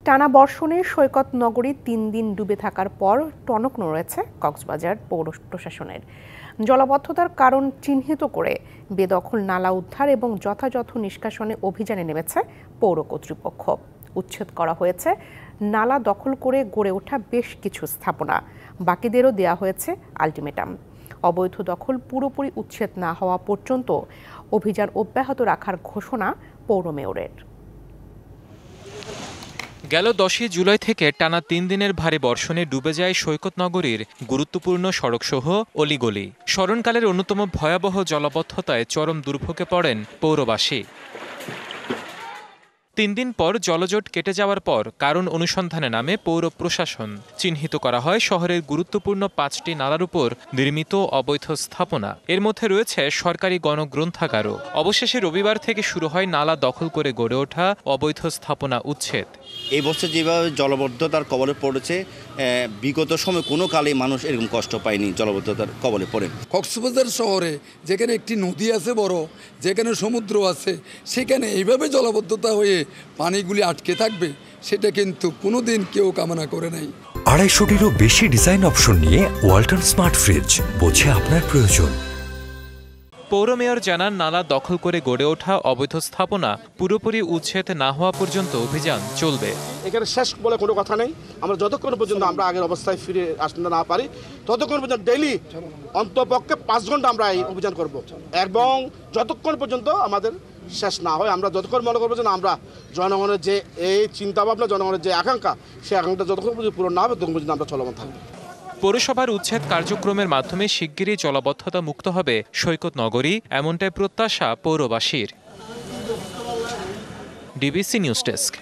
টানা বর্ষণে সৈকত নগরী ৩ দিন ডুবে থাকার পর টনক নড়েছে কক্সবাজার পৌর প্রশাসনের। জলাবদ্ধতার কারণ চিহ্নিত করে বেদখল নালা উদ্ধার এবং যথাযথ নিষ্কাশনে অভিযানে নেমেছে পৌর কর্তৃপক্ষ। উচ্ছেদ করা হয়েছে নালা দখল করে গড়ে ওঠা বেশ কিছু স্থাপনা। বাকিদেরও দেওয়া হয়েছে আলটিমেটাম। অবৈধ দখল পুরোপুরি উচ্ছেদ না হওয়া পর্যন্ত অভিযান অব্যাহত রাখার ঘোষণা পৌর মেয়রের। গেল 10 জুলাই থেকে টানা 3 দিনের ভারী বর্ষণে ডুবে যায় সৈকত নগরীর গুরুত্বপূর্ণ সড়কসহ অলিগলি। স্মরণকালের অন্যতম ভয়াবহ জলাবদ্ধতায় চরম দুর্ভোগে পড়েন পৌরবাসী। 3 দিন পর জলজট কেটে যাওয়ার পর কারণ অনুসন্ধানে নামে পৌর প্রশাসন। চিহ্নিত করা হয় শহরের গুরুত্বপূর্ণ 5টি নালার উপর নির্মিত অবৈধ স্থাপনা। এর মধ্যে রয়েছে সরকারি গণগ্রন্থাগারও। অবশেষে রবিবার থেকে শুরু হয় নালা দখল করে গড়ে ওঠা অবৈধ স্থাপনা উচ্ছেদ। এই বছর যেভাবে জলাবদ্ধতার কবলে পড়েছে, বিগত সময় কোনো কালেই মানুষ এরকম কষ্ট পায়নি জলাবদ্ধতার কবলে পড়ে। কক্সবাজার শহরে যেখানে একটি নদী আছে বড়, যেখানে সমুদ্র আছে, সেখানে এইভাবে জলাবদ্ধতা হয়ে পানিগুলি আটকে থাকবে, সেটা কিন্তু কোনোদিন কেউ কামনা করে নাই। 250-টিরও বেশি ডিজাইন অপশন নিয়ে ওয়ালটন স্মার্ট ফ্রিজ, বোঝে আপনার প্রয়োজন। পৌর মেয়র জানান, নালা দখল করে গড়ে ওঠা অবৈধ স্থাপনা পুরোপুরি উচ্ছেদ না হওয়া পর্যন্ত অভিযান চলবে। এখানে শেষ বলে কোনো কথা নেই। আমরা যতক্ষণ পর্যন্ত আমরা আগের অবস্থায় ফিরে আসতে না পারি, ততক্ষণ পর্যন্ত ডেইলি অন্তপক্ষে 5 ঘন্টা আমরা এই অভিযান করব এবং যতক্ষণ পর্যন্ত আমাদের শেষ না হয়, আমরা যতক্ষণ মনে করবো যে আমরা জনগণের যে এই চিন্তাভাবনা, জনগণের যে আকাঙ্ক্ষা, সেই আকাঙ্ক্ষা যতক্ষণ পর্যন্ত পূরণ না হবে ততক্ষণ পর্যন্ত আমরা চলমান থাকবো। পৌরসভার উচ্ছেদ কার্যক্রমের মাধ্যমে শিগগিরই জলাবদ্ধতা মুক্ত হবে সৈকত নগরী, এমনটাই প্রত্যাশা পৌরবাসীর। DBC news desk.